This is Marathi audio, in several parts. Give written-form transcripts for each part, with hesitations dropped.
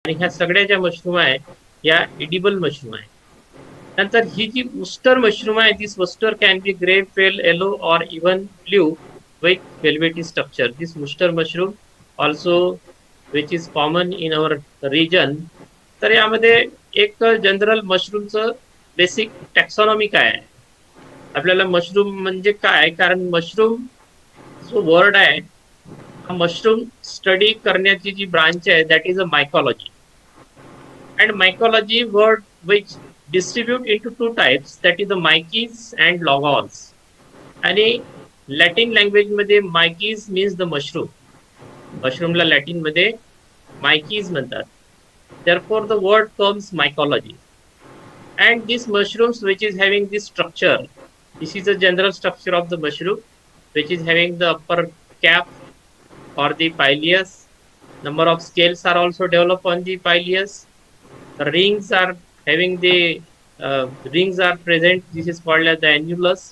आणि ह्या सगळ्या ज्या मशरूम आहे या एडिबल मशरूम आहे. नंतर ही जी वुस्टर मशरूम आहे, this oyster can be grey, pale yellow or even blue with velvety structure. This oyster mushroom also which is common in our region. तर यामध्ये एक जनरल मशरूमचं बेसिक टॅक्सॉनॉमी काय आहे, आपल्याला मशरूम म्हणजे काय, कारण मशरूम जो वर्ड आहे हा मशरूम स्टडी करण्याची जी ब्रांच आहे that is a mycology. and mycology word which distribute into two types, that is the myces and logons. आणि लॅटिन लँग्वेज मध्ये मायकीज मीन्स द मशरूम. मशरूमला लॅटिन मध्ये मायकीज म्हणतात. therefore the word comes mycology. And these mushrooms which is having this structure, this is the general structure of the mushroom, which is having the upper cap or the pileus. Number of scales are also developed on the pileus. The rings are having the rings are present. This is called as the annulus.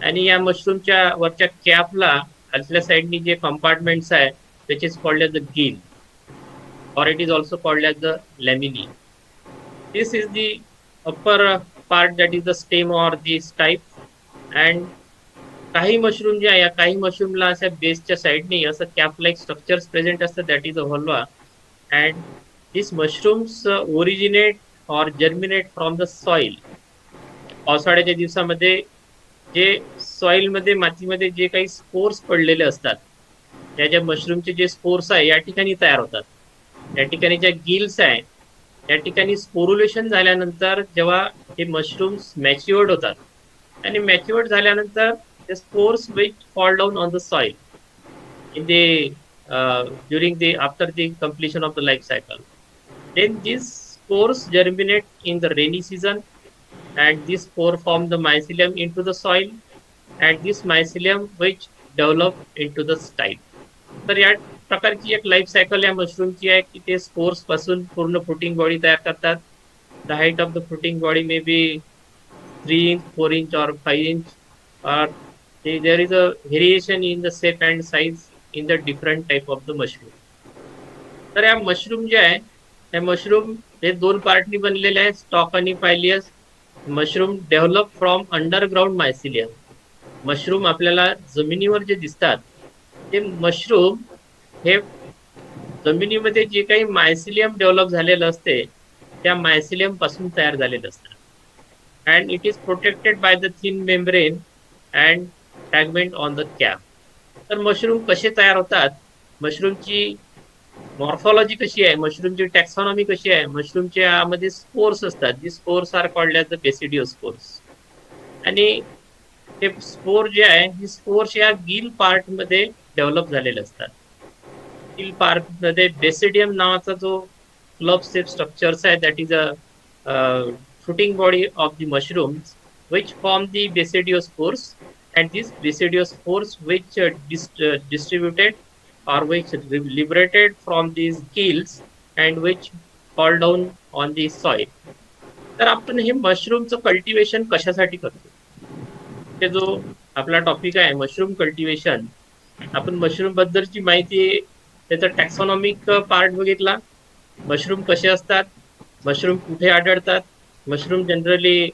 आणि या मशरूमच्या वरच्या कॅपला आतल्या साइडनी जे कंपार्टमेंट्स आहे which is called as the gill, or it is also called as the lamellae. This is the upper part, that is the stem or the stipe. And काही मशरूम जे आहे या काही मशरूमला अशा बेसच्या साइडनी असं कॅप लाईक स्ट्रक्चर्स प्रेझेंट असतात, that is a volva. And this mushrooms originate or germinate from the soil. पावसाळ्याच्या दिवसामध्ये जे सॉइल मध्ये मातीमध्ये जे काही स्पोर्स पडलेले असतात त्या ज्या मशरूमचे जे स्पोर्स आहे या ठिकाणी तयार होतात. या ठिकाणी ज्या गिल्स आहे या ठिकाणी स्पोरुलेशन झाल्यानंतर जेव्हा हे मशरूम्स मॅच्युअर्ड होतात आणि मॅच्युअर्ड झाल्यानंतर the spores which fall down on the soil in the during the after the completion of the life cycle, then these spores germinate in the rainy season, and these spore form the mycelium into the soil, and this mycelium which develop into the stipe. तर या प्रकारची एक लाईफ सायकल या मशरूमची आहे की ते स्पोर्स पासून पूर्ण फ्रुटिंग बॉडी तयार करतात. The height of the fruiting body may be 3 inch, 4 inch or 5 inch, or there is a variation in the shape and size in the different type of the mushroom. तर या मशरूम जे आहे या मशरूम हे दोन पार्टनी बनलेले आहे, स्टॉक आणि pileus. Mushroom develop from underground mycelium. Mushroom आपल्याला जमिनीवर जे दिसतात ते मशरूम हे जमिनीमध्ये जे काही मायसिलियम डेव्हलप झालेलं असते त्या मायसिलियम पासून तयार झालेलं असतं. And it is protected by the thin membrane and fragment on the cap. तर मशरूम कसे तयार होतात, मशरूमची मॉर्फॉलॉजी कशी आहे, मशरूमची टॅक्सॉनॉमी कशी आहे, मशरूमच्या यामध्ये स्पोर्स असतात. जी spores are called as the basidiospores. आणि हे स्पोर जे आहे ही स्पोर्स या गिल पार्ट मध्ये डेव्हलप झालेले असतात. गिल पार्ट मध्ये बेसिडियम नावाचा जो क्लब शेप स्ट्रक्चर्स आहे that is a fruiting body of the mushrooms which form the basidiospores, and these basidiospores which distributed or which liberated from these gills and which fall down on the soil. तर आपण हे मशरूमचं कल्टिवेशन कशासाठी करतो, ते जो आपला टॉपिक आहे मशरूम कल्टिवेशन. आपण मशरूम बद्दलची माहिती त्याचा टॅक्सॉनॉमिक पार्ट बघितला, मशरूम कसे असतात, मशरूम कुठे आढळतात. मशरूम जनरली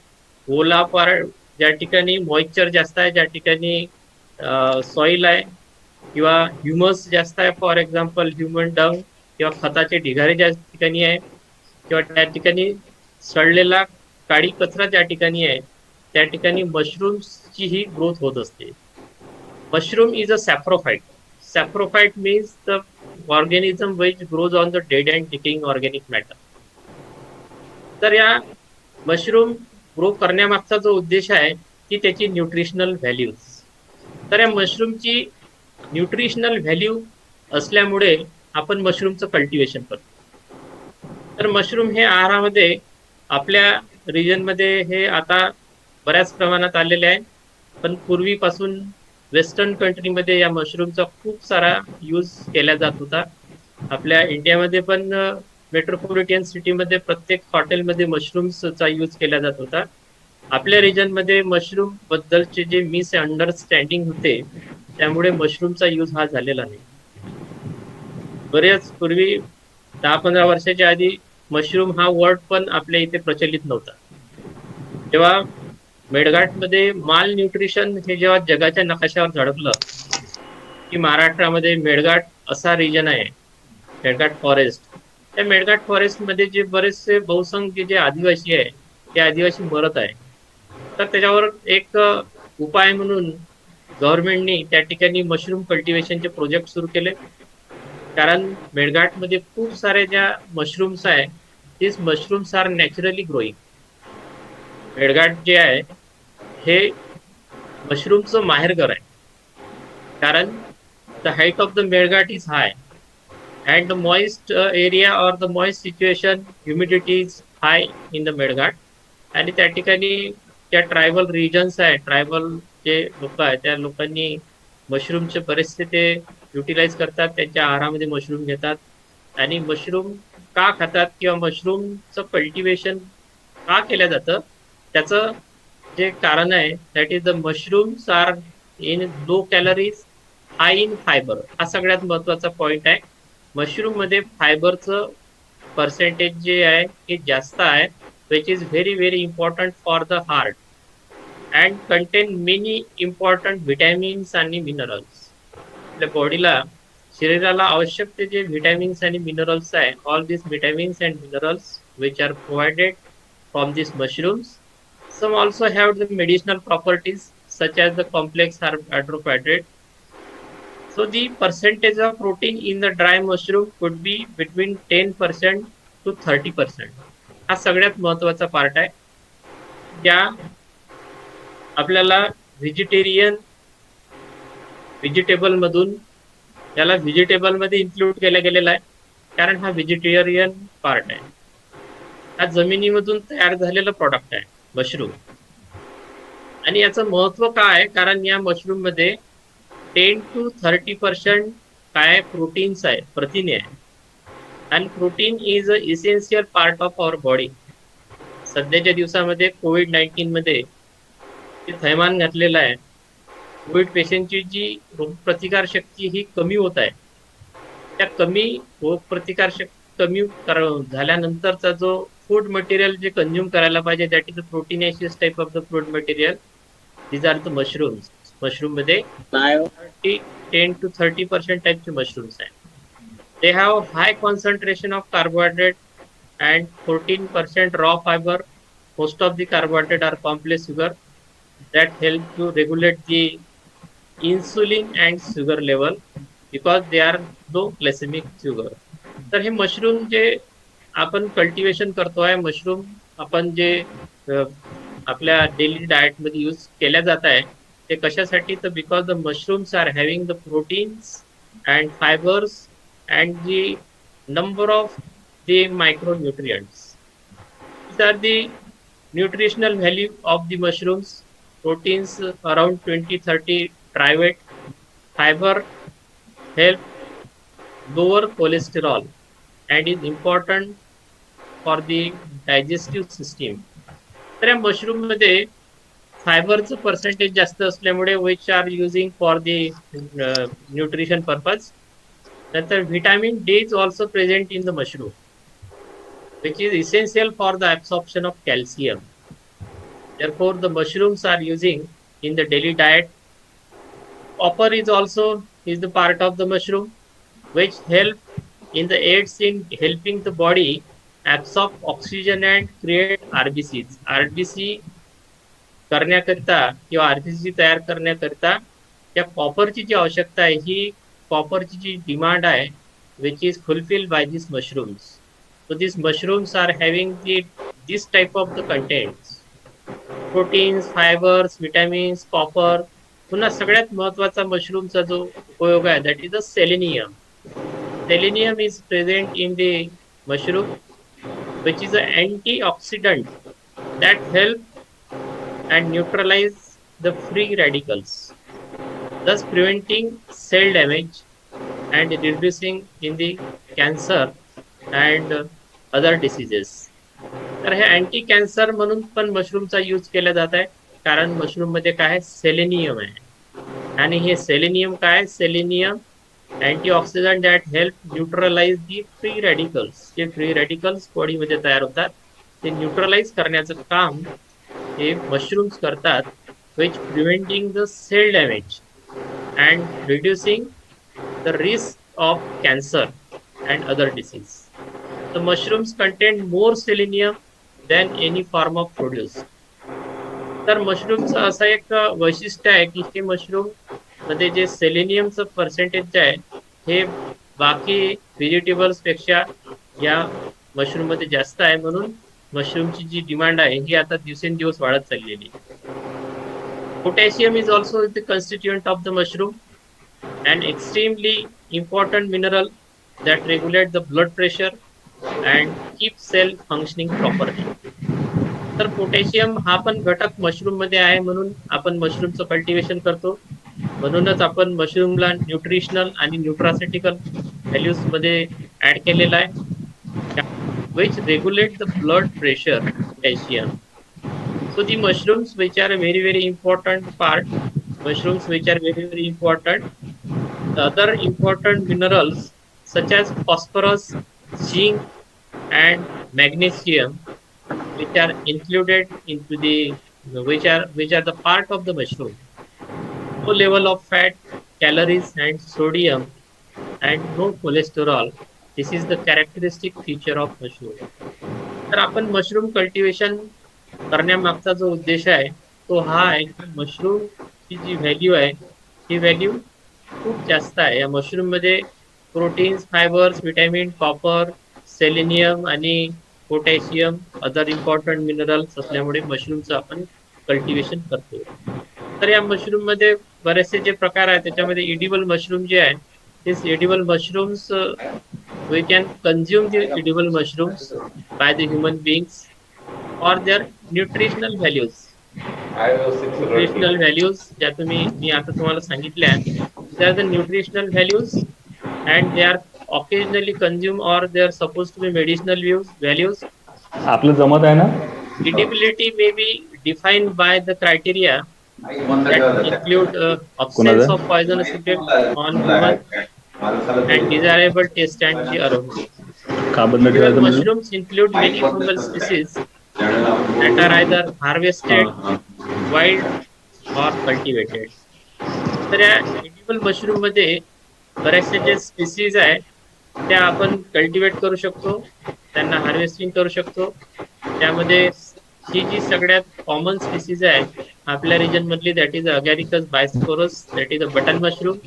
ओला पार्ट, ज्या ठिकाणी मॉइश्चर जास्त आहे, ज्या ठिकाणी सॉइल आहे किंवा ह्युमस जास्त आहे, फॉर एक्झाम्पल ह्युमन डंग किंवा खताचे ढिगारे ज्या ठिकाणी आहे, किंवा त्या ठिकाणी सडलेला काळी कचरा ज्या ठिकाणी आहे त्या ठिकाणी मशरूम्सची ही ग्रोथ होत असते. Mushroom is a saprophyte. Saprophyte means the organism which grows on the dead and decaying organic matter. तर या मशरूम ग्रो करण्यामागचा जो उद्देश आहे की त्याची न्यूट्रिशनल व्हॅल्यूज. तर या मशरूमची न्यूट्रिशनल व्हॅल्यू असल्यामुळे आपण मशरूमचं कल्टिवेशन करतो. तर मशरूम हे आहारामध्ये आपल्या रिजनमध्ये हे आता बऱ्याच प्रमाणात आलेले आहे, पण पूर्वीपासून वेस्टर्न कंट्रीमध्ये या मशरूमचा खूप सारा यूज केला जात होता. आपल्या इंडियामध्ये पण मेट्रोपॉलिटन सिटीमध्ये प्रत्येक हॉटेलमध्ये मशरूम्सचा यूज केला जात होता. आपल्या रिजनमध्ये मशरूम बद्दलचे जे मिस अंडरस्टँडिंग होते त्यामुळे मशरूमचा यूज हा झालेला नाही. बरेच पूर्वी 10-15 वर्षाच्या आधी मशरूम हा वर्ड पण आपल्या इथे प्रचलित नव्हता. जेव्हा मेळघाटमध्ये माल न्यूट्रिशन हे जेव्हा जगाच्या नकाशावर झळकलं, की महाराष्ट्रामध्ये मेळघाट असा रिजन आहे, मेळघाट फॉरेस्ट. त्या मेळघाट फॉरेस्ट मध्ये जे बरेचसे बहुसंख्य जे आदिवासी आहे, ते आदिवासी मरत आहे. तर त्याच्यावर एक उपाय म्हणून गव्हर्नमेंटनी त्या ठिकाणी मशरूम कल्टिवेशनचे प्रोजेक्ट सुरू केले. कारण मेळघाटमध्ये खूप सारे ज्या मशरूम्स आहे, तीस mushrooms are naturally growing. Melghat जे आहे हे मशरूमचं माहेरघर आहे. कारण the height of the Melghat is high and the moist area or the moist situation, humidity is high in the Melghat. आणि त्या ठिकाणी त्या ट्रायबल रिजन्स आहे, ट्रायबल जे लोक आहेत, त्या लोकांनी मशरूमचे बरेचसे ते युटिलाइज करतात, त्यांच्या आहारामध्ये मशरूम घेतात. आणि मशरूम का खातात किंवा मशरूमचं कल्टिवेशन का केलं जातं, त्याचं जे कारण आहे, that is the mushrooms are in low calories, high in fibre. हा सगळ्यात महत्वाचा पॉइंट आहे. मशरूम मध्ये फायबरचं पर्सेंटेज जे आहे हे जास्त आहे, which is very very important for the heart and content many important vitamins आणि मिनरल्स. आपल्या बॉडीला, शरीराला आवश्यक ते जे व्हिटॅमिन्स आणि मिनरल्स आहे, all this vitamins and minerals which are provided from this mushrooms. Some also have the medicinal properties such as the complex hydrocarbohydrate. So the percentage of protein in the dry mushroom could be between 10% to 30%. हा सगळ्यात महत्वाचा पार्ट आहे. ज्या आपल्याला व्हेजिटेबल मधून याला व्हेजिटेबल मध्ये इन्क्लूड केला गेलेला आहे, कारण हा व्हेजिटेरियन पार्ट आहे. हा जमिनीमधून तयार झालेला प्रॉडक्ट आहे मशरूम. आणि याचं महत्व काय आहे, कारण या मशरूम मध्ये 10 to 30% काय प्रोटीन्स आहे, प्रथिने आहे. आणि protein is a essential part of our body. सध्याच्या दिवसामध्ये COVID-19 मध्ये थैमान घातलेलं आहे. कोविड पेशंटची जी रोगप्रतिकार शक्ती ही कमी होत आहे, त्या कमी रोगप्रतिकार शक्ती कमी झाल्यानंतरचा जो फूड मटेरियल जे कंझ्युम करायला पाहिजे, that is a proteinaceous type of the food material. These are the mushrooms. Mushroom मध्ये 10 to 30% टाइपचे मशरूम्स आहेत. They have high concentration of carbohydrate and 14% raw fiber. Most of the carbohydrate are complex sugar that help to regulate the insulin and sugar level because they are low glycemic sugar. तर हे मशरूम जे आपण कल्टिवेशन करतोय, मशरूम आपण जे आपल्या डेली डाएट मध्ये यूज केल्या जात आहे, ते कशासाठी, तर because the mushrooms are having the proteins and fibres and the number of the micronutrients. These are the nutritional value of the mushrooms. Proteins around 20-30 private. Fiber help lower cholesterol and is important for the digestive system. तर या मशरूम मध्ये फायबरचं पर्सेंटेज जास्त असल्यामुळे which are using for the nutrition purpose. नंतर vitamin D is also present in the mushroom, which is essential for the absorption of calcium. Therefore, the mushrooms are using in the daily diet. Copper is also is the part of the mushroom, which help in the aids in helping the body absorb oxygen and create RBCs. RBC करण्याकरिता किंवा RBC तयार करण्याकरिता त्या कॉपरची जी आवश्यकता आहे, ही कॉपरची जी डिमांड आहे, which is fulfilled by these mushrooms. So these mushrooms are having this type of the contents: proteins, fibers, vitamins, copper. पुन्हा सगळ्यात महत्वाचा मशरूमचा जो उपयोग आहे, that is the selenium. Selenium is present in the mushroom, which is an antioxidant that help and neutralize the free radicals, thus preventing cell damage and reducing in the cancer and other diseases. तर हे अँटी कॅन्सर म्हणून पण मशरूमचा यूज केला जात आहे, कारण मशरूम मध्ये काय आहे, सेलेनियम आहे. आणि हे सेलेनियम काय, selenium antioxidant that help neutralise the free radicals. जे फ्री रॅडिकल्स बॉडीमध्ये तयार होतात ते न्यूट्रलाइज करण्याचं काम हे मशरूम्स करतात, which preventing the cell damage and reducing the risk of cancer and other disease. The mushrooms contain more selenium than any form of produce. तर मशरूमचं असं एक वैशिष्ट्य आहे की हे मशरूम मध्ये जे सेलेनियमचं पर्सेंटेज जे आहे हे बाकी व्हेजिटेबल्स पेक्षा या मशरूम मध्ये जास्त आहे, म्हणून मशरूमची जी डिमांड आहे ही आता दिवसेंदिवस वाढत चाललेली आहे. Potassium is also the constituent of the mushroom, an extremely important mineral that regulates the blood pressure and keeps cell functioning properly. तर पोटॅशियम हा पण घटक मशरूम मध्ये आहे, म्हणून आपण मशरूमचं कल्टिवेशन करतो. म्हणूनच आपण मशरूमला न्यूट्रिशनल आणि न्यूट्रासिटिकल व्हॅल्यूज मध्ये ऍड केलेला आहे, which regulate the blood pressure, potassium. So the mushrooms which are a very very important part, mushrooms which are very very important, the other important minerals such as phosphorus, zinc and magnesium, which are included into the, which are the part of the mushroom. Low level of fat, calories and sodium and no cholesterol. This is the characteristic feature of mushroom. तर आपण मशरूम कल्टिवेशन करण्यामागचा जो उद्देश आहे तो हा आहे की मशरूम ची जी व्हॅल्यू आहे ही व्हॅल्यू खूप जास्त आहे. या मशरूम मध्ये proteins, fibres, vitamin, copper, selenium आणि पोटॅशियम, अदर इम्पॉर्टंट मिनरल्स असल्यामुळे मशरूमचं आपण कल्टिवेशन करतो. तर या मशरूम मध्ये बरेचसे जे प्रकार आहेत त्याच्यामध्ये एडिबल मशरूम जे आहे ते edible mushrooms, we can consume the edible mushrooms by the human beings or their nutritional values. Nutritional values ज्या मी आता तुम्हाला सांगितल्या, they are the nutritional values and they are occasionally consumed or they are supposed to be medicinal values. आपलं जमत आहे ना? Edibility may be defined by the criteria that include absence of poisonous effect on human and desirable taste and the aroma. Edible mushrooms include many fungal species that are either harvested, wild or cultivated. तर या एडिबल मशरूम मध्ये बरेचसे जे स्पीसीज आहे त्या आपण कल्टिवेट करू शकतो, त्यांना हार्वेस्टिंग करू शकतो. त्यामध्ये ही जी सगळ्यात कॉमन स्पीसीज आहे आपल्या रिजन मधली, that is Agaricus bisporus, that is a button mushroom,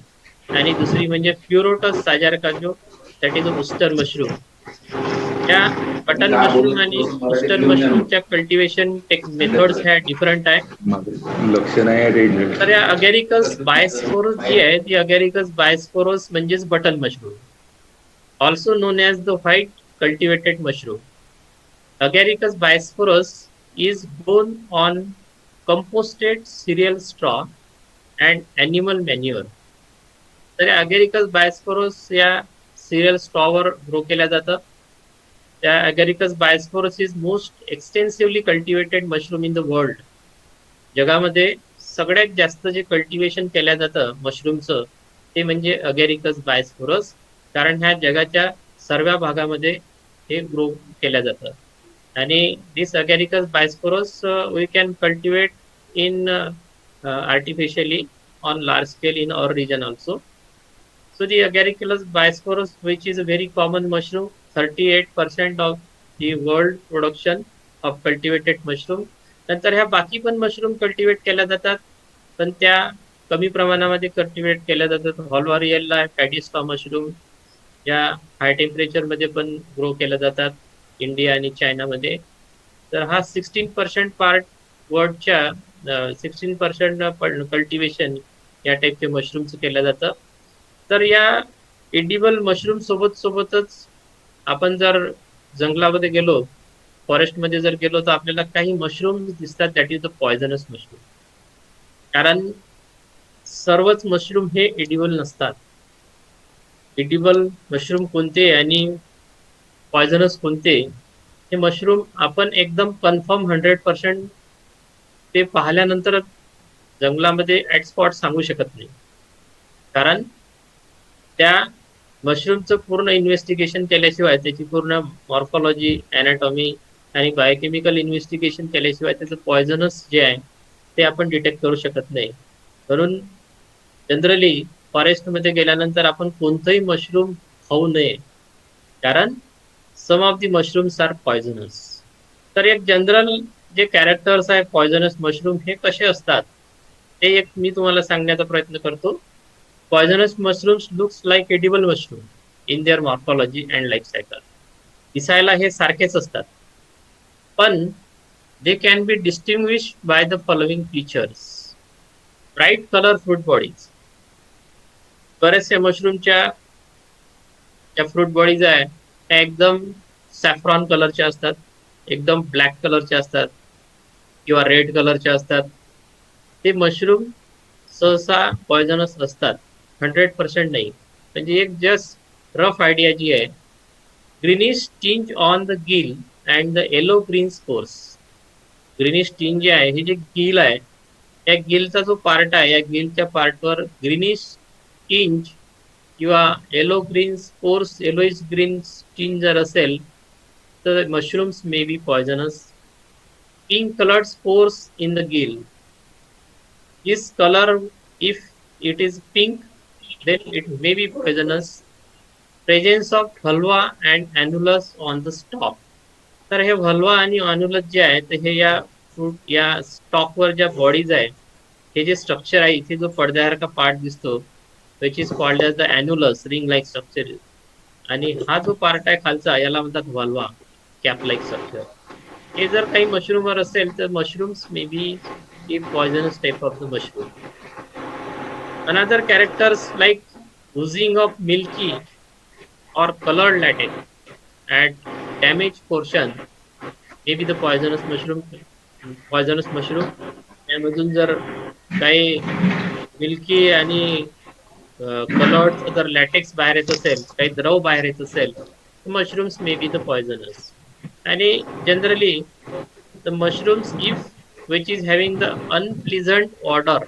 आणि दुसरी म्हणजे Pleurotus sajor caju, that is a oyster mushroom. या बटन मशरूम आणि उस्टर मशरूमच्या कल्टिवेशन मेथड्स ह्या डिफरंट आहे. लक्ष नाही. तर या अगॅरिकस बायस्पोरस जी आहे ती अगॅरिकस बायस्पोरस म्हणजेच button mushroom, also non as the white cultivated mushroom. Agaricus bisporus is grown on composted cereal straw and animal manure. तर अगॅरिकस बायस्पोरस या सिरियल स्ट्रॉवर ग्रो केल्या जातं. त्या Agaricus bisporus is most extensively cultivated mushroom in the world. जगामध्ये सगळ्यात जास्त जे कल्टिवेशन केल्या जातं मशरूमचं ते म्हणजे अगॅरिकस बायस्पोरस, कारण ह्या जगाच्या सर्व भागामध्ये हे ग्रो केल्या जातं. आणि this Agaricus bisporus we can cultivate in artificially on large scale in our region also. So the Agaricus bisporus, which is a very common mushroom, 38% of the world production of cultivated mushroom. नंतर ह्या बाकी पण मशरूम कल्टिवेट केल्या जातात, पण त्या कमी प्रमाणामध्ये कल्टिवेट केल्या जातात. हॉलवारियलला फॅटिस्का मशरूम या हाय टेम्परेचर मध्ये पण ग्रो केल्या जातात इंडिया आणि चायनामध्ये. तर हा 16% पार्ट वर्ल्डच्या 16% कल्टिवेशन या टाईपचे मशरूमचं केलं जातं. तर या एडिबल मशरूम सोबतच आपण जर जंगलामध्ये गेलो, फॉरेस्टमध्ये जर गेलो, तर आपल्याला काही मशरूम दिसतात, that is the poisonous mushroom. कारण सर्वच मशरूम हे एडिबल नसतात. एडिबल मशरूम कोणते आणि पॉयझनस कोणते हे मशरूम आपण एकदम कन्फर्म 100% ते पाहिल्यानंतर जंगलामध्ये ऍट स्पॉट सांगू शकत नाही. कारण त्या मशरूमचं पूर्ण इन्व्हेस्टिगेशन केल्याशिवाय, त्याची पूर्ण मॉर्फॉलॉजी, अॅनाटॉमी आणि बायोकेमिकल इन्व्हेस्टिगेशन केल्याशिवाय त्याचं पॉयझनस जे आहे ते आपण डिटेक्ट करू शकत नाही. म्हणून जनरली फॉरेस्टमध्ये गेल्यानंतर आपण कोणतंही मशरूम खाऊ नये, कारण some of the mushrooms are poisonous. तर एक जनरल जे कॅरेक्टर्स आहे पॉयझनस मशरूम हे कसे असतात ते एक मी तुम्हाला सांगण्याचा प्रयत्न करतो. Poisonous mushrooms looks like edible mushroom in their morphology and life cycle. दिसायला हे सारखेच असतात, पण they can be distinguish by the following features. Bright colour fruit bodies. बरेचसे मशरूमच्या ज्या फ्रूट बॉडीज आहे त्या एकदम सॅफ्रॉन कलरच्या असतात, एकदम ब्लॅक कलरच्या असतात किंवा रेड कलरच्या असतात. ते मशरूम सहसा पॉयझनस असतात, 100% नाही. म्हणजे एक जस्ट रफ आयडिया जी आहे, greenish tinge on the gill and the yellow green spores. Greenish tinge जे आहे, हे जे गिल आहे त्या गिलचा जो पार्ट आहे, या गिलच्या पार्टवर ग्रीनिश टिंज किंवा yellow green spores, yellowish green tinge जर असेल तर mushrooms may B poisonous. Pink coloured spores in the gill. This color, if it is pink, then it may be poisonous. Presence of vulva and annulus on the stalk. तर हे व्हल्वा आणि अन्युलस जे आहे तर हे या फ्रूट या स्टॉकवर ज्या बॉडीज आहे, हे जे स्ट्रक्चर आहे, इथे जो पडद्यासारखा पार्ट दिसतो which is called as the annulus, ring like structure. आणि हा जो पार्ट आहे खालचा याला म्हणतात व्हल्वा, कॅप लाईक स्ट्रक्चर. हे जर काही मशरूमवर असेल तर mushrooms may B a poisonous type of the mushroom. Another characters like oozing of milky or colored latex at damaged portion may be the poisonous mushroom. Poisonous mushroom. त्यामधून जर काही मिल्की आणि कलर्ड जर लॅटेक्स बाहेर येत असेल, काही द्रव बाहेर येत असेल, mushrooms may be the poisonous. आणि generally the mushrooms if which is having the unpleasant odour,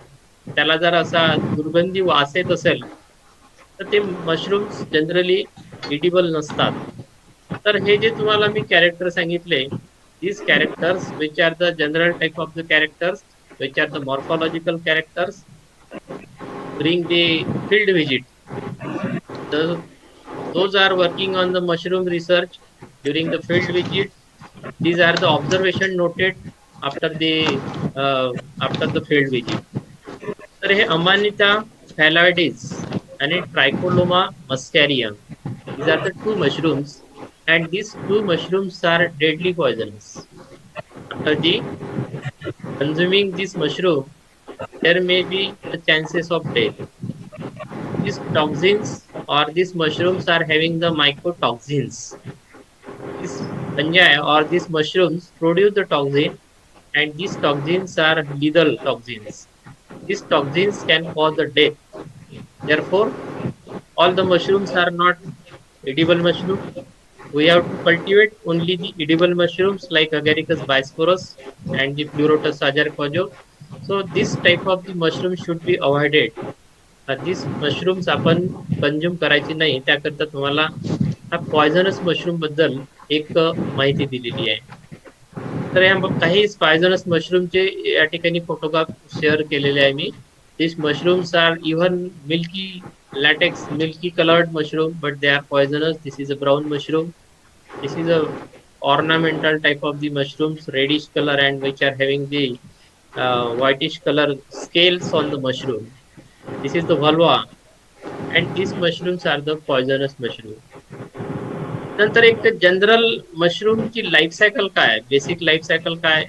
त्याला जर असा दुर्गंधी वास येत असेल तर ते मशरूम्स जनरली इडिबल नसतात. तर हे जे तुम्हाला मी कॅरेक्टर सांगितले, these characters which are the general type of the characters, which are the morphological characters during the field visit. Those are working on the mushroom research during the field visit. These are the observation noted after the field visit. तर हे अमानिता फॅलॉइडिस आणि ट्रायकोलोमा मस्कॅरियम, these are the two mushrooms, and these two mushrooms are deadly poisonous. After the consuming this mushroom, there may be the chances of death. These toxins or these mushrooms are having the mycotoxins. These fungi or these mushrooms produce the toxin, and these toxins are lethal toxins. These toxins can cause the death. Therefore, all the mushrooms are not edible mushroom. We have to cultivate only the edible mushrooms like Agaricus bisporus and the Pleurotus agaricus. So this type of the mushroom should be avoided. These mushrooms आपण कंझ्युम करायची नाही, त्याकरता तुम्हाला हा पॉयझनस मशरूम बद्दल एक माहिती दिलेली आहे. तर या काही पॉयझनस मशरूमचे या ठिकाणी फोटोग्राफ शेअर केलेले आहे मी. This mushrooms are even milky latex, milky colored mushroom, but they are poisonous. This is a brown mushroom. This is a ornamental type of the mushrooms, reddish color, and which are having the whitish color scales on the mushroom. This is the vulva, and these mushrooms are the poisonous mushroom. नंतर एक जनरल मशरूमची लाईफ सायकल काय, बेसिक लाईफ सायकल काय.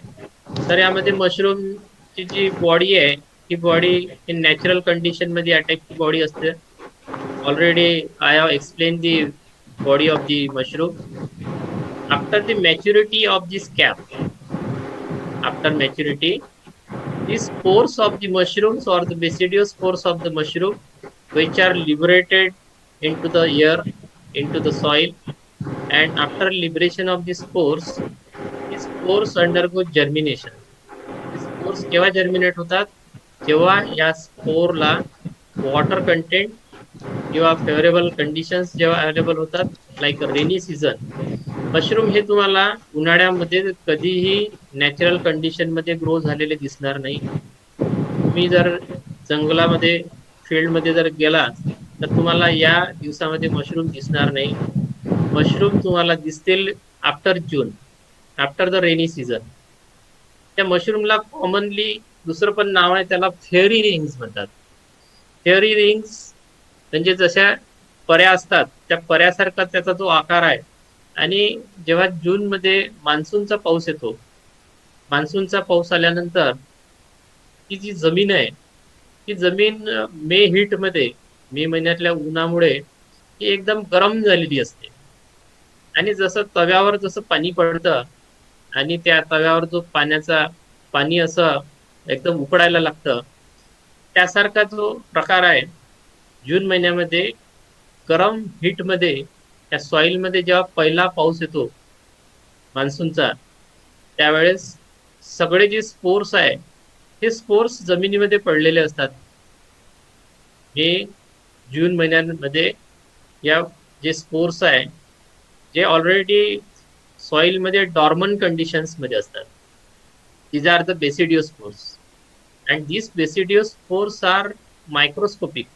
तर यामध्ये मशरूमची जी बॉडी आहे ती बॉडी इन नॅचरल कंडिशन मध्ये या टाईपची बॉडी असते. Already I have explain the body of the mushroom. After the maturity of this cap, after maturity, the spores of the mushrooms or the basidious spores of the mushroom which are liberated into the air, into the soil, and after liberation of the spores undergo germination. The spores केव्हा germinate होतात, जेव्हा या स्पोरला वॉटर कंटेंट किंवा फेवरेबल कंडिशन्स जेव्हा अवेलेबल होतात, लाईक रेनी सीझन, मशरूम हे तुम्हाला उन्हाळ्यामध्ये कधीही नॅचरल कंडिशन मध्ये ग्रो झालेले दिसणार नाही. तुम्ही जर जंगलामध्ये फील्डमध्ये जर गेला तर तुम्हाला या दिवसामध्ये मशरूम दिसणार नाही. मशरूम तुम्हाला दिसतील after June, after the rainy season. त्या मशरूमला कॉमनली दुसरं पण नाव आहे, त्याला फेअरी रिंग्स म्हणतात. फेअरी रिंग्स म्हणजे जशा पऱ्या असतात त्या पऱ्यासारखा त्याचा जो आकार आहे. आणि जेव्हा जून मध्ये मान्सूनचा पाऊस येतो, मान्सूनचा पाऊस आल्यानंतर ती जी जमीन आहे, ती जमीन मे हीट मध्ये, मे महिन्यातल्या उन्हामुळे ती एकदम गरम झालेली असते. आणि जसं तव्यावर जसं पाणी पडतं आणि त्या तव्यावर जो पाणी असं एकदम उकडायला लागतं, त्यासारखा जो प्रकार आहे जून महिन्यामध्ये गरम हीट मध्ये त्या सॉइल मध्ये जेव्हा पहिला पाऊस येतो मान्सूनचा, त्यावेळेस सगळे जे स्पोर्स आहे ते स्पोर्स जमिनीमध्ये पडलेले असतात. मे जून महिन्यांमध्ये या जे स्पोर्स आहे, जे ऑलरेडी सॉइल मध्ये डॉर्मन कंडिशन्स मध्ये असतात, these are the basidiospores, and these basidiospores are microscopic.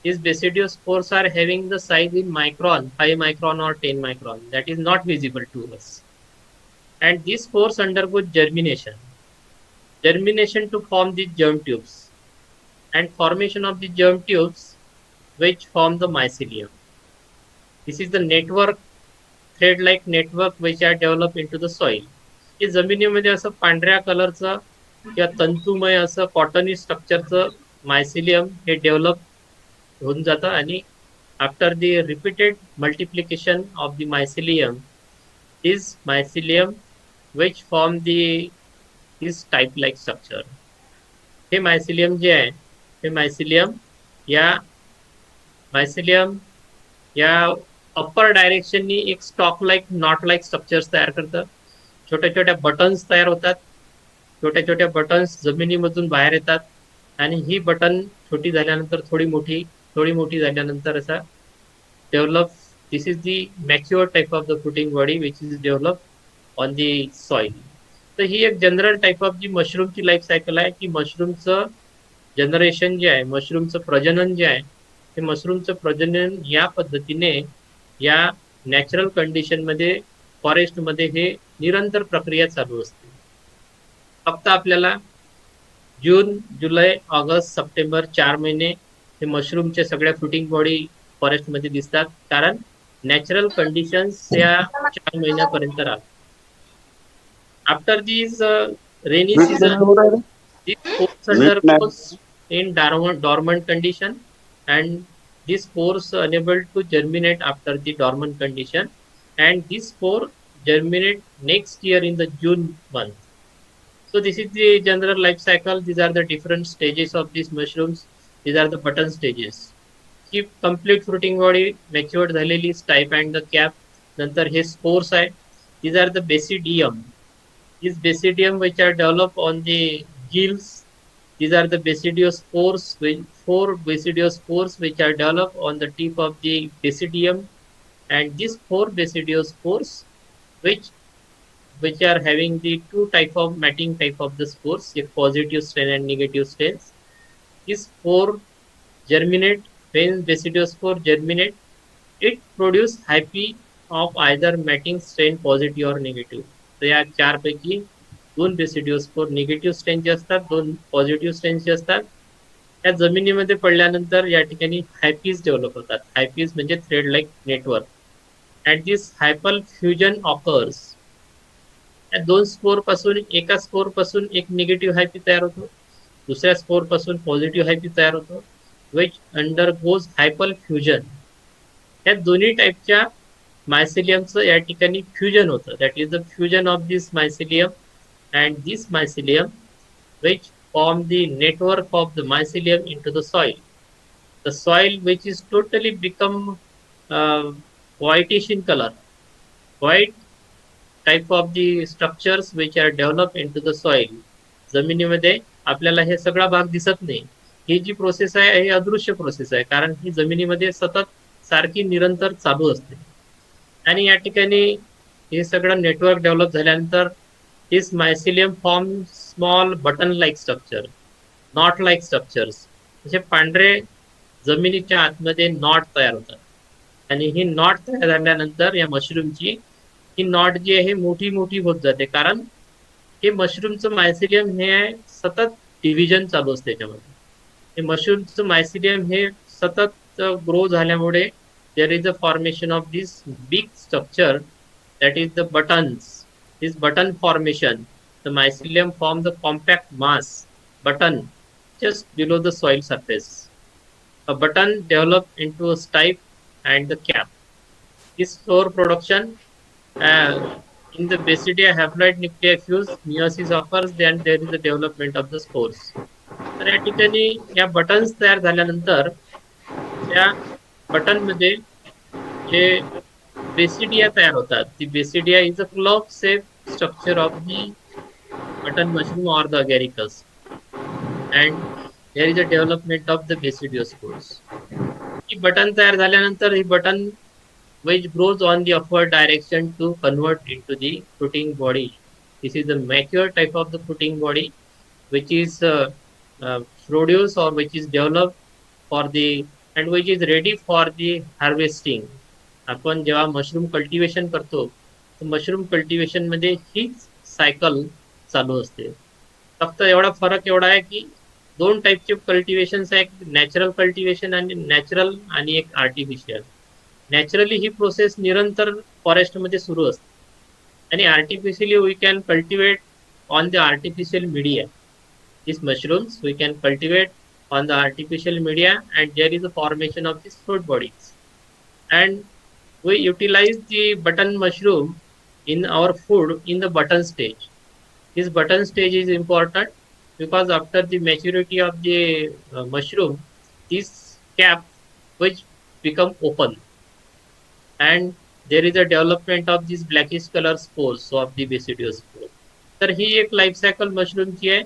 These basidiospores are having the size in micron, 5 micron or 10 micron, that is not visible to us. And these spores undergo germination to form the germ tubes, and formation of the germ tubes which form the mycelium. This is the network, thread like network which are developed into the soil. हे जमिनीमध्ये असं पांढऱ्या कलरचं किंवा तंतुमय असं कॉटनी स्ट्रक्चरचं मायसिलियम हे डेव्हलप होऊन जातं. आणि after the repeated multiplication of the mycelium, this mycelium which form this type like structure. हे मायसिलियम जे आहे, हे मायसिलियम या अप्पर डायरेक्शननी एक stock like not like structures तयार करतं. छोट्या छोट्या बटन्स तयार होतात, छोट्या छोट्या बटन्स जमिनीमधून बाहेर येतात. आणि ही बटन छोटी झाल्यानंतर थोडी मोठी झाल्यानंतर असा develop, this is the mature type of the fruiting body which is develop on the soil. तर ही एक जनरल टाईप ऑफ जी मशरूमची लाईफ सायकल आहे, की मशरूमचं जनरेशन जे आहे, मशरूमचं प्रजनन जे आहे, ते मशरूमचं प्रजनन या पद्धतीने या नॅचरल कंडिशनमध्ये फॉरेस्टमध्ये हे निरंतर प्रक्रिया चालू असते. फक्त आपल्याला जून, जुलै, ऑगस्ट, सप्टेंबर 4 महिने हे मशरूमचे सगळ्या फ्रुटिंग बॉडी फॉरेस्टमध्ये दिसतात, कारण नॅचरल कंडिशन्स या 4 महिन्यापर्यंत राहतात. After this rainy season, these spores undergoes in dormant condition, and these spores unable to germinate after the dormant condition, and this spore germinate next year in the June month. So this is the general life cycle. These are the different stages of these mushrooms. These are the button stages. He complete fruiting body matured झालेली stipe and the cap. नंतर हे spores आहे. These are the basidium. These basidium which are developed on the gills. These are the basidiospores, 4 basidiospores which are developed on the tip of the basidium, and these 4 basidiospores which are having the two type of matting type of the spores, a positive strain and negative strains. These 4 germinate. When basidiospore germinate, it produce hyphae of either matting strain positive or negative. तर या 4 पैकी 2 बेसिडियोस्पोर निगेटिव्ह स्ट्रेनचे असतात, 2 पॉझिटिव्ह स्ट्रेनचे असतात. त्या जमिनीमध्ये पडल्यानंतर या ठिकाणी हायपीज डेव्हलप होतात. हायपीज म्हणजे thread like network. And this hyphal fusion occurs. या 2 स्पोर पासून, एका स्पोर पासून एक निगेटिव्ह हायपी तयार होतो, दुसऱ्या स्पोर पासून पॉझिटिव्ह हायपी तयार होतो, विच अंडरगोज हायपल फ्युजन. या दोन्ही टाईपच्या मायसिलियमचं या ठिकाणी फ्युजन होतं. That is the fusion of this mycelium, and this mycelium which form the network of the mycelium into the soil. The soil which is totally become whitish in color. White type of the structures which are developed into the soil. जमिनीमध्ये आपल्याला हे सगळा भाग दिसत नाही, ही जी प्रोसेस आहे ही अदृश्य प्रोसेस आहे, कारण ही जमिनीमध्ये सतत सारखी निरंतर चालू असते. आणि या ठिकाणी हे सगळं नेटवर्क डेव्हलप झाल्यानंतर this mycelium form small button like structure, knot like structures, म्हणजे पांढरे जमिनीच्या आतमध्ये नॉट तयार होतात. आणि ही नॉट तयार झाल्यानंतर या मशरूमची ही नॉट जी आहे मोठी मोठी होत जाते, कारण हे मशरूमचं मायसिलियम हे सतत डिव्हिजन चालू असते त्याच्यामध्ये. हे मशरूमचं मायसिलियम हे सतत ग्रो झाल्यामुळे there is a formation of this big structure, that is the buttons. This button formation, the mycelium form the compact mass button just below the soil surface. A button developed into a stipe and the cap. This spore production in the Basidia haploid nuclei fuse meiosis occurs, then there is the development of the spores. तर या ठिकाणी या बटन्स तयार झाल्यानंतर त्या बटन मध्ये जे बेसिडिया तयार होतात. ती basidia is a club shape structure of the button mushroom or the Agaricus, and there is a development of the basidiospores. ही बटन तयार झाल्यानंतर ही button which grows on the upward direction to convert into the fruiting body. This is the mature type of the fruiting body, which is produced or which is developed for the and which is ready for the harvesting. आपण जेव्हा मशरूम कल्टिवेशन करतो तर मशरूम कल्टिवेशन मध्ये हीच सायकल चालू असते. फक्त एवढा फरक एवढा आहे की दोन टाईपचे कल्टिवेशन आहे, नॅचरल कल्टिवेशन आणि नॅचरल आणि एक आर्टिफिशियल. नॅचरली ही प्रोसेस निरंतर फॉरेस्टमध्ये सुरू असते आणि artificially we can cultivate on the artificial media. These mushrooms we can cultivate on the artificial media, and there is a formation of these fruit bodies. And we utilize the button mushroom in our food in the button stage. This button stage is important because after the maturity of the mushroom, this cap which become open, and there is a development of these blackish color spores of the basidiospore. तर ही एक लाईफ सायकल मशरूमची आहे.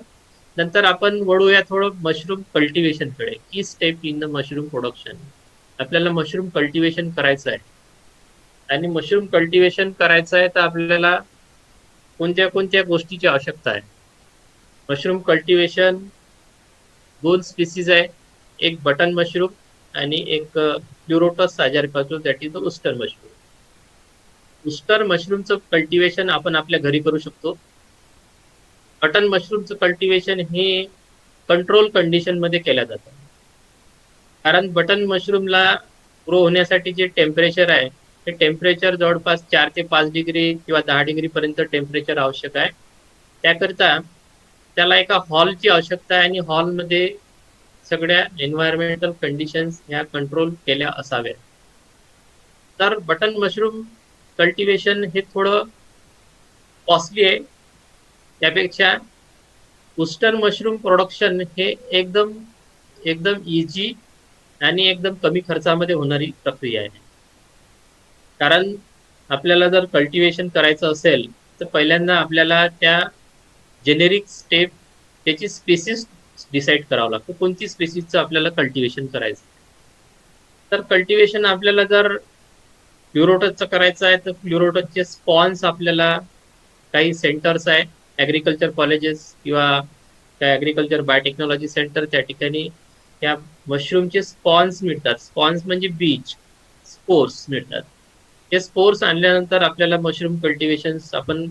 नंतर आपण वळूया थोडं मशरूम कल्टिवेशन कडे. की step in the mushroom production. आपल्याला मशरूम कल्टिवेशन करायचं आहे आणि मशरूम कल्टिवेशन करायचं आहे तर आपल्याला कोणत्या कोणत्या गोष्टीची आवश्यकता आहे. मशरूम कल्टिवेशन दोन स्पीसीज आहे, एक बटन मशरूम आणि एक Pleurotus sajor caju, that is the oyster mushroom. Oyster मशरूमचं कल्टिवेशन आपण आपल्या घरी करू शकतो. बटन मशरूमचं कल्टिवेशन हे कंट्रोल कंडिशन मध्ये केल्या जातं, कारण बटन मशरूमला ग्रो होण्यासाठी जे टेम्परेचर आहे ते टेम्परेचर जवळपास 4 ते 5 डिग्री किंवा 10 डिग्री पर्यंत टेम्परेचर आवश्यक आहे. त्याकरिता त्याला एका हॉलची आवश्यकता आहे आणि हॉलमध्ये सगळ्या एन्व्हायरमेंटल कंडिशन्स ह्या कंट्रोल केल्या असाव्या. तर बटन मशरूम कल्टिवेशन हे थोडं कॉस्टली आहे. त्यापेक्षा उस्टर मशरूम प्रोडक्शन हे एकदम एकदम इझी आणि एकदम कमी खर्चामध्ये होणारी प्रक्रिया आहे. कारण आपल्याला जर कल्टिवेशन करायचं असेल तर पहिल्यांदा आपल्याला त्या जेनेरिक स्टेप त्याची स्पेसिस डिसाईड करावं लागतं, कोणती स्पेसिसचं आपल्याला कल्टिवेशन करायचं. तर कल्टिवेशन आपल्याला जर प्युरोटसचं करायचं आहे तर प्युरोटसचे स्पॉन्स आपल्याला काही सेंटर्स आहे, ॲग्रिकल्चर कॉलेजेस किंवा काय ॲग्रिकल्चर बायोटेक्नॉलॉजी सेंटर, त्या ठिकाणी त्या मशरूमचे स्पॉन्स मिळतात. स्पॉन्स म्हणजे बीज, स्पोर्स मिळतात. हे स्पोर्स आणल्यानंतर आपल्याला मशरूम कल्टिवेशन आपण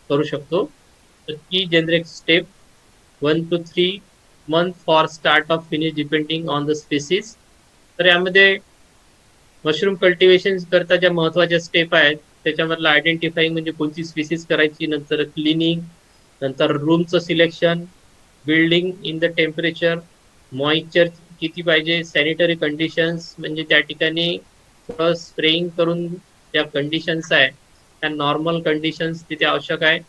करू शकतो. की generate step 1 to 3 month for start of finish depending on the species. तर यामध्ये मशरूम कल्टिवेशन करता ज्या महत्वाच्या स्टेप आहेत त्याच्यामधलं आयडेंटिफाईंग म्हणजे कोणती स्पीसीज करायची, नंतर क्लिनिंग, नंतर रूमचं selection, building in the temperature, moisture किती पाहिजे, सॅनिटरी कंडिशन्स म्हणजे त्या ठिकाणी थोडं स्प्रेइंग करून त्या कंडिशन्स आहे त्या नॉर्मल कंडिशन्स तिथे आवश्यक आहे.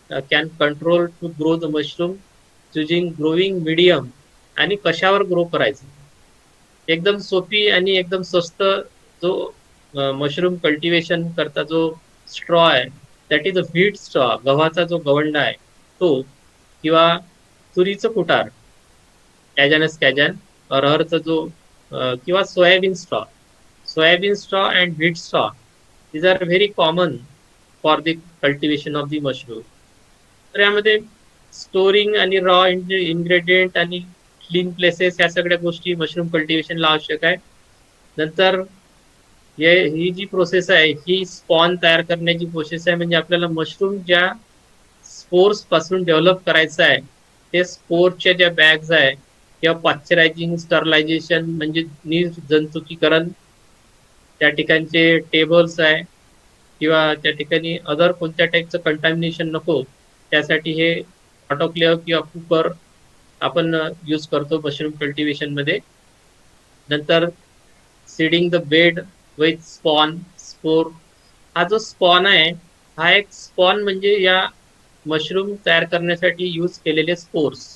Can control to grow the mushroom, choosing growing medium आणि कशावर ग्रो करायचं. एकदम सोपी आणि एकदम स्वस्त जो मशरूम कल्टिवेशन करता जो स्ट्रॉ आहे that is a wheat straw, गव्हाचा जो गवंडा आहे तो, किंवा तुरीचं कुटार, कॅजॅनस कॅजॅन, अरहरचा जो किंवा soybean straw and wheat straw, these are very common for the cultivation of the mushroom. तर यामध्ये स्टोरिंग आणि रॉ इन्ग्रेडियंट आणि क्लीन प्लेसेस ह्या सगळ्या गोष्टी मशरूम कल्टिवेशनला आवश्यक आहे. नंतर ही जी प्रोसेस आहे ही स्पॉन तयार करण्याची प्रोसेस आहे. म्हणजे आपल्याला मशरूम ज्या स्पोर्स पासून डेव्हलप करायचं आहे ते स्पोरच्या ज्या बॅग्स आहे किंवा पाश्चरायझिंग, स्टरलायझेशन म्हणजे निर्जंतुकीकरण, त्या ठिकाणचे टेबल्स आहे किंवा त्या ठिकाणी अदर कोणत्या टाईपचं कंटॅमिनेशन नको त्यासाठी हे ऑटोक्लेव्ह किंवा कुकर आपण यूज करतो मशरूम कल्टिवेशन मध्ये. नंतर seeding the bed with spore. हा जो स्पॉन आहे हा एक स्पॉन म्हणजे या मशरूम तयार करण्यासाठी यूज केलेले स्पोर्स,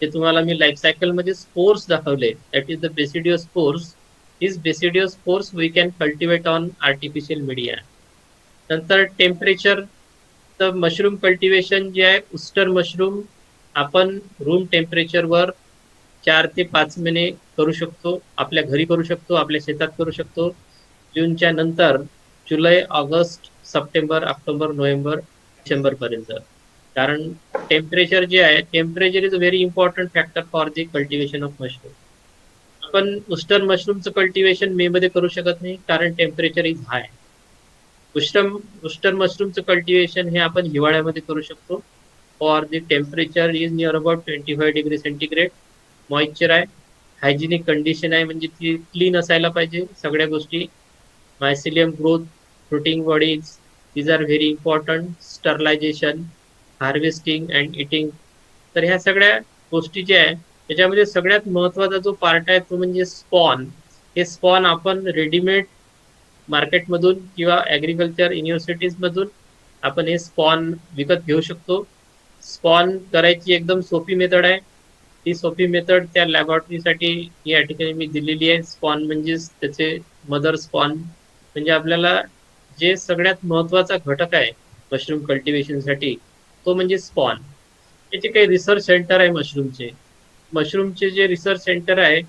जे तुम्हाला मी लाईफ सायकल मध्ये स्पोर्स दाखवले, that is the basidiospores. This basidiospores we can cultivate on artificial media. नंतर टेम्परेचर, तर मशरूम कल्टिवेशन जे आहे उस्टर मशरूम आपण रूम टेम्परेचरवर 4 ते 5 महिने करू शकतो. आपल्या घरी करू शकतो, आपल्या शेतात करू शकतो. जूनच्या नंतर जुलै, ऑगस्ट, सप्टेंबर, ऑक्टोबर, नोव्हेंबर, डिसेंबर पर्यंत. कारण टेम्परेचर जे आहे, temperature is a very important factor for the cultivation of mushroom. आपण उस्टर मशरूमचं कल्टिवेशन मे मध्ये करू शकत नाही कारण टेम्परेचर इज हाय. उस्टर मशरूमचं कल्टिवेशन हे आपण हिवाळ्यामध्ये करू शकतो. For the temperature is near about 25 degree centigrade. Moisture आहे, हायजिनिक कंडिशन आहे म्हणजे ती क्लीन असायला पाहिजे सगळ्या गोष्टी. Mycelium growth, fruiting bodies, these are very important. Sterilisation, harvesting and eating. तर ह्या सगळ्या गोष्टी ज्या आहे त्याच्यामध्ये सगळ्यात महत्वाचा जो पार्ट आहे तो म्हणजे स्पॉन. हे स्पॉन आपण रेडीमेड मार्केटमधून किंवा ॲग्रिकल्चर युनिव्हर्सिटीज मधून आपण हे स्पॉन विकत घेऊ शकतो. स्पॉन करायची एकदम सोपी मेथड आहे. ती सोपी मेथड त्या लॅबॉरेटरीसाठी या ठिकाणी मी दिलेली आहे. स्पॉन म्हणजेच त्याचे मदर स्पॉन, म्हणजे आपल्याला जे सगळ्यात महत्वाचा घटक आहे मशरूम कल्टिवेशनसाठी तो म्हणजे स्पॉन. याचे काही रिसर्च सेंटर आहे मशरूमचे जे रिसर्च सेंटर आहे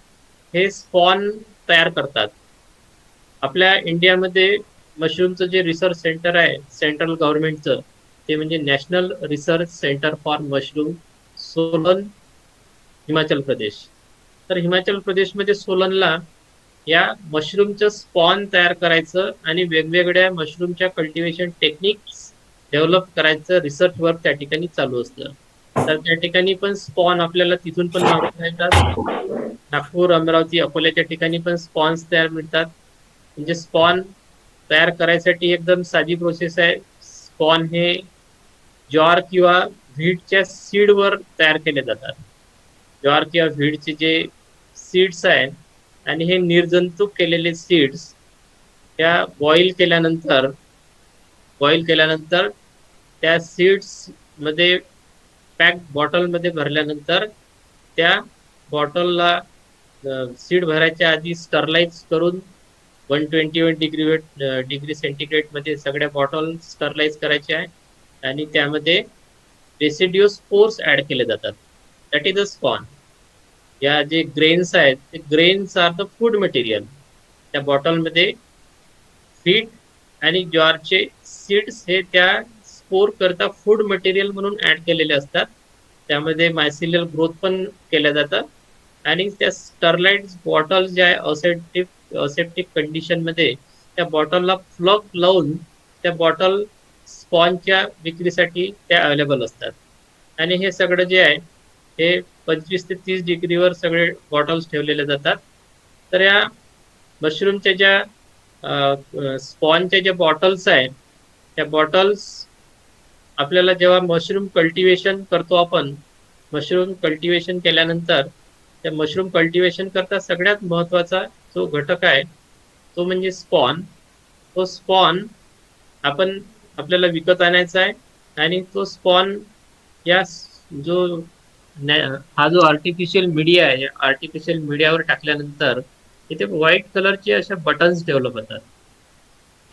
हे स्पॉन तयार करतात. आपल्या इंडियामध्ये मशरूमचं जे रिसर्च सेंटर आहे सेंट्रल गव्हर्नमेंटचं ते म्हणजे national research centre for mushroom, Solan, Himachal Pradesh. तर हिमाचल प्रदेशमध्ये सोलनला या मशरूमचं स्पॉन तयार करायचं आणि वेगवेगळ्या मशरूमच्या कल्टिवेशन टेक्निक्स डेव्हलप करायचं रिसर्च वर्क त्या ठिकाणी चालू असतं. तर त्या ठिकाणी पण स्पॉन आपल्याला तिथून पण मागवता येतात. नागपूर, अमरावती, अकोल्याच्या ठिकाणी पण स्पॉन्स तयार मिळतात. म्हणजे स्पॉन तयार करायसाठी एकदम साधी प्रोसेस आहे. स्पॉन हे ज्वार किंवा व्हीटच्या सीडवर तयार केले जातात. ज्वार किंवा व्हीटचे जे सीड्स आहेत आणि हे निर्जंतुक केलेले सीड्स त्या बॉईल केल्यानंतर त्या सीड्स मध्ये पॅक बॉटलमध्ये भरल्यानंतर त्या बॉटलला सीड भरायच्या आधी स्टरलाइज करून 121 डिग्री सेंटीग्रेड मध्ये सगळ्या बॉटल स्टरलाइज करायच्या आहे आणि त्यामध्ये रेसिड्यू स्पोर्स ऍड केले जातात. That is a spawn. या जे ग्रेन्स आहेत ते grains are the food material. त्या बॉटलमध्ये व्हीट आणि ज्वारचे सीड्स हे त्या स्पोर करता फूड मटेरियल म्हणून ऍड केलेले असतात. त्यामध्ये मायसिलियल ग्रोथ पण केल्या जातात आणि त्या स्टरलाइट बॉटल ज्या आहे असेप्टिक कंडिशन मध्ये त्या बॉटलला फ्लॉग लावून त्या बॉटल स्पॉनच्या विक्रीसाठी त्या अवेलेबल असतात. आणि हे सगळं जे आहे हे 25 ते 30 डिग्रीवर सगळे बॉटल्स ठेवलेले जातात. तर या मशरूमच्या ज्या स्पॉनच्या ज्या बॉटल्स आहेत त्या बॉटल्स आपल्याला जेव्हा मशरूम कल्टिवेशन करतो आपण, मशरूम कल्टिवेशन केल्यानंतर त्या मशरूम कल्टिवेशन करता सगळ्यात महत्वाचा जो घटक आहे तो म्हणजे स्पॉन. तो स्पॉन आपल्याला विकत आणायचा आहे आणि तो स्पॉन या हा जो आर्टिफिशियल मीडिया आहे या आर्टिफिशियल मीडियावर टाकल्यानंतर इथे व्हाईट कलरचे अशा बटन्स डेव्हलप होतात.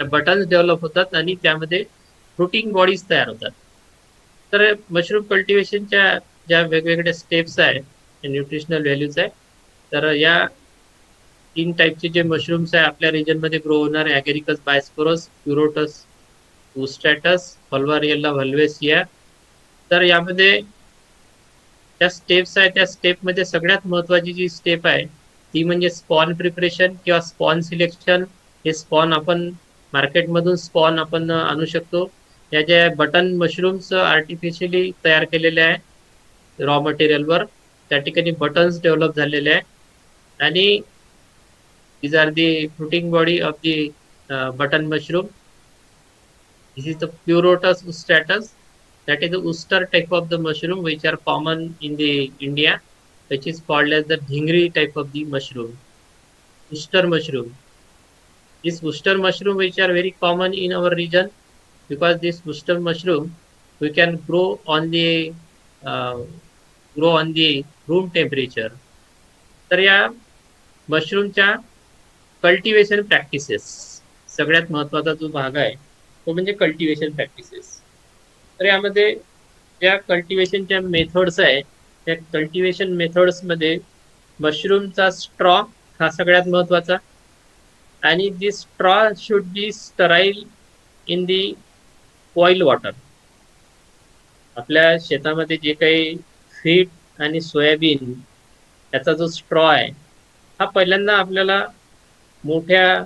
त्या बटन्स डेव्हलप होतात आणि त्यामध्ये फ्रुटिंग बॉडीज तयार होतात. तर मशरूम कल्टिवेशनच्या ज्या वेगवेगळ्या स्टेप्स आहेत न्यूट्रिशनल व्हॅल्यूज आहे. तर या 3 टाईपचे जे मशरूम्स आहे आपल्या रिजनमध्ये ग्रो होणारे, ॲगॅरिकस बायस्पोरस, प्युरोटस बुस्टॅटस, फॉल्वारिएला व्हल्वेसिया. तर यामध्ये त्या स्टेप्स आहे, त्या स्टेपमध्ये सगळ्यात महत्वाची जी स्टेप आहे ती म्हणजे स्पॉन प्रिपरेशन किंवा स्पॉन सिलेक्शन. हे स्पॉन आपण मार्केटमधून स्पॉन आपण आणू शकतो. या ज्या बटन मशरूम्स आर्टिफिशियली तयार केलेले आहे रॉ मटेरियलवर, त्या ठिकाणी बटन्स डेव्हलप झालेले आहे. आणि these are the fruiting body of the button mushroom. This is the Purotus ustratus. That is the ooster type of the mushroom which are common in the India, which is called as the dhingri type of the mushroom. Ooster mushroom. This ooster mushroom which are very common in our region, because this ooster mushroom we can grow on the uh, room temperature. तर या मशरूमच्या कल्टिवेशन प्रॅक्टिसेस, सगळ्यात महत्वाचा जो भाग आहे तो म्हणजे कल्टिवेशन प्रॅक्टिसेस. तर यामध्ये ज्या कल्टिवेशनच्या मेथड्स आहे त्या कल्टिवेशन मेथड्समध्ये मशरूमचा स्ट्रॉ हा सगळ्यात महत्वाचा. आणि this straw should be sterile in the boil water. आपल्या शेतामध्ये जे काही फीट आणि सोयाबीन याचा जो स्ट्रॉ आहे हा पहिल्यांदा आपल्याला मोठ्या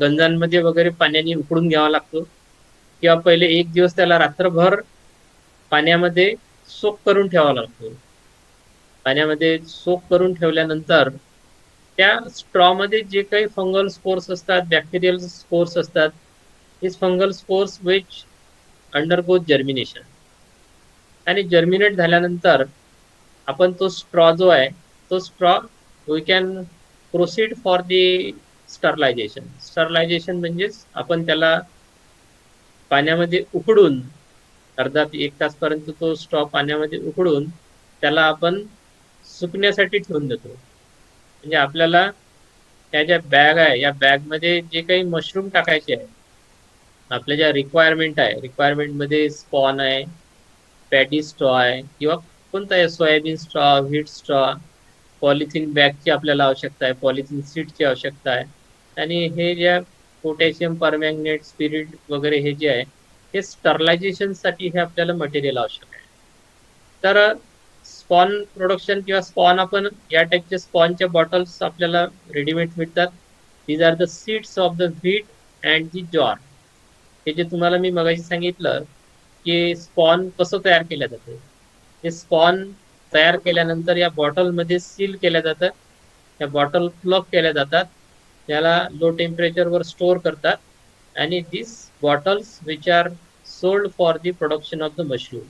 गंजांमध्ये वगैरे पाण्याने उकळून घ्यावा लागतो, किंवा पहिले एक दिवस त्याला रात्रभर पाण्यामध्ये सोक करून ठेवावा लागतो. पाण्यामध्ये सोक करून ठेवल्यानंतर त्या स्ट्रॉमध्ये जे काही फंगल स्पोर्स असतात, बॅक्टेरियल स्पोर्स असतात, this fungal spores which undergo germination. आणि जर्मिनेट झाल्यानंतर आपण तो स्ट्रॉ जो आहे तो straw we can proceed for the sterilisation. Sterilisation म्हणजेच आपण त्याला पाण्यामध्ये उकडून अर्धा ते 1 तासपर्यंत तो स्ट्रॉ पाण्यामध्ये उकडून त्याला आपण सुकण्यासाठी ठेवून देतो. म्हणजे आपल्याला या ज्या बॅग आहे या बॅगमध्ये जे काही मशरूम टाकायचे आहे, आपल्या ज्या रिक्वायरमेंटमध्ये स्पॉन आहे, पॅडी स्ट्रॉ आहे, किंवा कोणता आहे soybean straw, wheat straw, polythene बॅगची आपल्याला आवश्यकता आहे, पॉलिथिन सीटची आवश्यकता आहे. आणि हे ज्या पोटॅशियम परमॅंगनेट स्पिरिट वगैरे हे जे आहे हे स्टरलायझेशनसाठी हे आपल्याला मटेरियल आवश्यक आहे. तर स्पॉन प्रोडक्शन किंवा स्पॉन आपण या टाईपचे स्पॉनच्या बॉटल्स आपल्याला रेडीमेड मिळतात. These are the seeds of the wheat and the jowar. हे जे तुम्हाला मी मगाशी सांगितलं की स्पॉन कसं तयार केलं जातं, हे स्पॉन तयार केल्यानंतर या बॉटलमध्ये सील केल्या जातं, या बॉटल प्लग केल्या जातात, त्याला लो टेम्परेचरवर स्टोअर करतात. आणि this bottles which are sold for the production of the mushroom.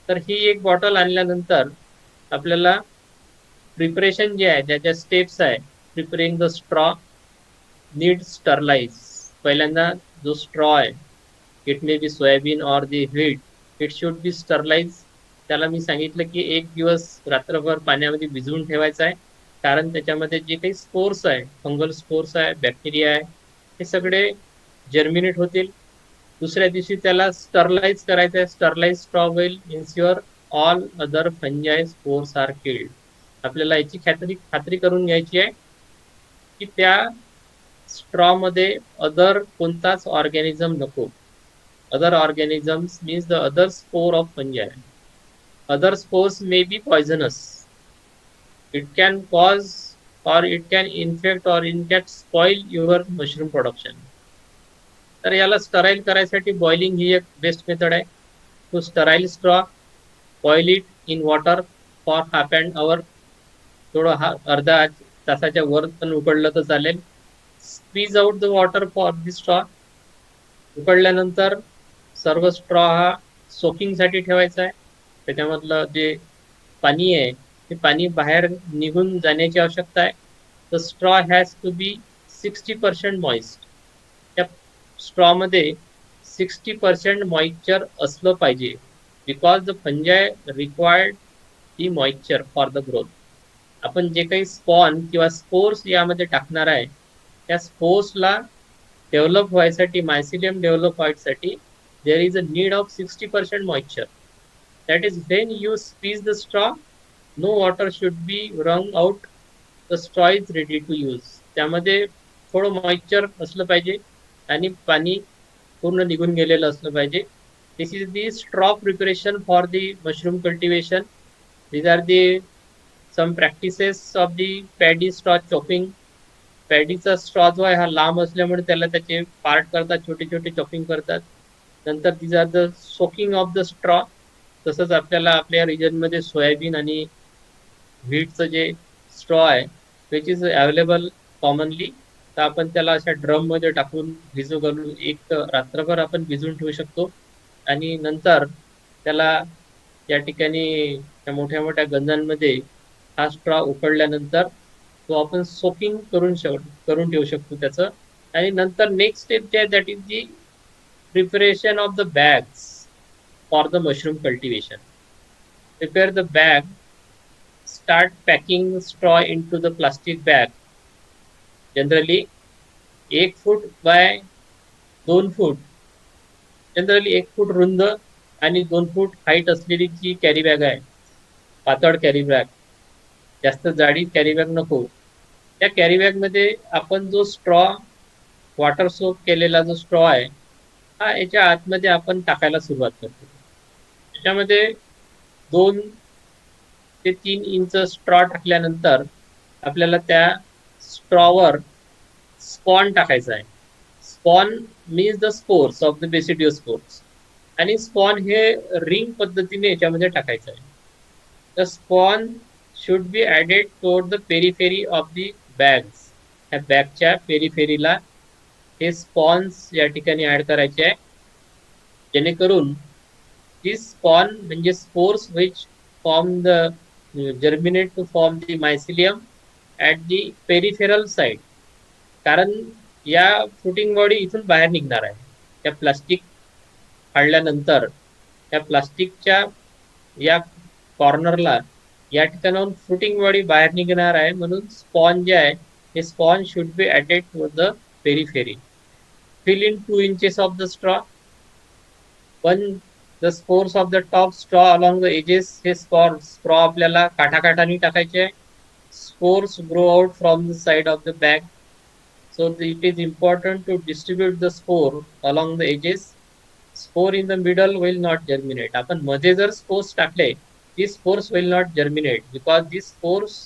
तर ही एक बॉटल आणल्यानंतर आपल्याला प्रिपरेशन जे आहे ज्या स्टेप्स आहे, preparing the straw need sterilise. पहिल्यांदा जो स्ट्रॉ आहे, it may be soybean or the wheat, it should be sterilise. त्याला मी सांगितलं की 1 दिवस रात्रभर पाण्यामध्ये भिजवून ठेवायचं आहे, कारण त्याच्यामध्ये जे काही स्पोर्स आहे, फंगल स्पोर्स आहे, बॅक्टेरिया आहे, हे सगळे जर्मिनेट होतील. दुसऱ्या दिवशी त्याला स्टरलाइज करायचं आहे. Sterilise straw will ensure all other fungi spores are killed. आपल्याला याची खात्री करून घ्यायची आहे की त्या स्ट्रॉमध्ये अदर कोणताच ऑर्गॅनिझम नको. Other organisms means the other spore of fungi. Other spores may be poisonous. It can cause or it can infect or in fact spoil your mushroom production. तर याला स्टराईल करायसाठी बॉइलिंग ही एक बेस्ट मेथड आहे. To sterile straw, boil it in water for half an hour. थोडं अर्धा तासाच्या वर पण उकडलं तर चालेल. Squeeze out the water for the straw. उकडल्यानंतर सर्व स्ट्रॉ हा सोकिंगसाठी ठेवायचा आहे. त्याच्यामधलं जे पाणी आहे ते पाणी बाहेर निघून जाण्याची आवश्यकता आहे. The straw has to be 60% moist. त्या स्ट्रॉमध्ये 60% मॉइश्चर असलं पाहिजे, because the fungi required the moisture for the growth. आपण जे काही स्पॉन किंवा स्पोर्स यामध्ये टाकणार आहे त्या स्पोर्सला डेव्हलप व्हायसाठी, मायसिलियम डेव्हलप व्हायसाठी there is a need of 60% moisture. That is when you squeeze the straw, no water should be wrung out, the straw is ready to use. त्यामध्ये थोडं मॉइश्चर असलं पाहिजे आणि पाणी पूर्ण निघून गेलेलं असलं पाहिजे. This is the straw preparation for the mushroom cultivation. These are the some practices of the paddy straw chopping. पॅडीचा स्ट्रॉ जो आहे हा लांब असल्यामुळे त्याला त्याचे पार्ट करतात, छोटे छोटे चॉपिंग करतात. नंतर these are the soaking of the straw. तसंच आपल्याला आपल्या रिजनमध्ये सोयाबीन आणि व्हीटचं जे स्ट्रॉ आहे विच इज अवेलेबल कॉमनली, तर आपण त्याला अशा ड्रममध्ये टाकून भिजू घालून एक रात्रभर आपण भिजून ठेवू शकतो. आणि नंतर त्याला या ठिकाणी त्या मोठ्या मोठ्या गंजांमध्ये हा स्ट्रॉ उकळल्यानंतर तो आपण सोकिंग करून ठेवू शकतो त्याचं. आणि नंतर नेक्स्ट स्टेप जे आहे that is the preparation of the bags for the mushroom cultivation. Prepare the bag. Start packing straw into the plastic bag. Generally 1 foot by 2 foot, generally 1 foot रुंद आणि 2 फूट हाईट असलेली जी कॅरी बॅग आहे, पातळ कॅरी बॅग, जास्त जाडी कॅरी बॅग नको. त्या कॅरी बॅग मध्ये आपण जो स्ट्रॉ, वॉटर सोक केलेला जो स्ट्रॉ आहे हा याच्या आतमध्ये आपण टाकायला सुरुवात करतो. त्याच्यामध्ये 2 ते 3 इंच स्ट्रॉ टाकल्यानंतर आपल्याला त्या स्ट्रॉवर स्पॉन टाकायचा आहे. Spawn means the spores of the basidio spores. आणि स्पॉन हे रिंग पद्धतीने याच्यामध्ये टाकायचं आहे. The spawn should be added toward the periphery of the bags. ह्या बॅगच्या पेरिफेरीला हे स्पॉन्स या ठिकाणी ऍड करायचे आहे, जेणेकरून दिस स्पॉन म्हणजे spores which form the germinate to form the mycelium at the peripheral side. कारण या फ्रुटिंग बॉडी इथून बाहेर निघणार आहे. त्या प्लास्टिक काढल्यानंतर त्या प्लास्टिकच्या या कॉर्नरला या ठिकाणाहून फ्रुटिंग बॉडी बाहेर निघणार आहे. म्हणून स्पॉन जे आहे हे spawn should be attach to the periphery. Fill in 2 inches of the straw. पण the spores of the top straw along the edges. हे स्ट्रॉ आपल्याला काठाकाठानी टाकायचे आहे. Spores grow out from the side of the bag. So it is important to distribute the spore along the edges. Spore in the middle will not germinate. आपण मध्ये जर स्पोर्स टाकले this spores will not germinate because this spores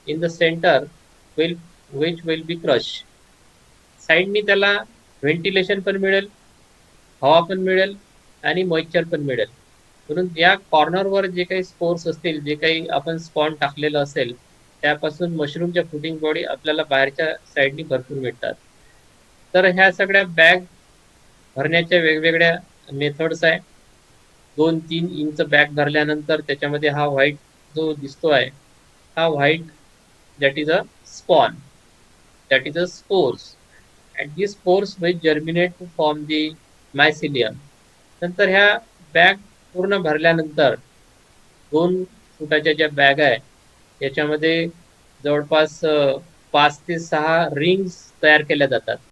in the centre which will be crush. साईडनी त्याला व्हेंटिलेशन पण मिळेल, हवा पण मिळेल आणि मॉइश्चर पण मिळेल. म्हणून या कॉर्नरवर जे काही स्पोर्स असतील, जे काही आपण स्पॉन टाकलेलं असेल, त्यापासून मशरूमच्या फुटिंग बॉडी आपल्याला बाहेरच्या साईडनी भरपूर मिळतात. तर ह्या सगळ्या बॅग भरण्याच्या वेगवेगळ्या मेथड्स आहे. 2-3 इंच बॅग भरल्यानंतर त्याच्यामध्ये हा व्हाईट जो दिसतो आहे हा white that is a spawn, that is a spores. And this spores will germinate to form the mycelium. नंतर ह्या बॅग पूर्ण भरल्यानंतर 2 फुटाच्या ज्या बॅग आहे याच्यामध्ये जवळपास 5 ते 6 रिंग्स तयार केल्या जातात.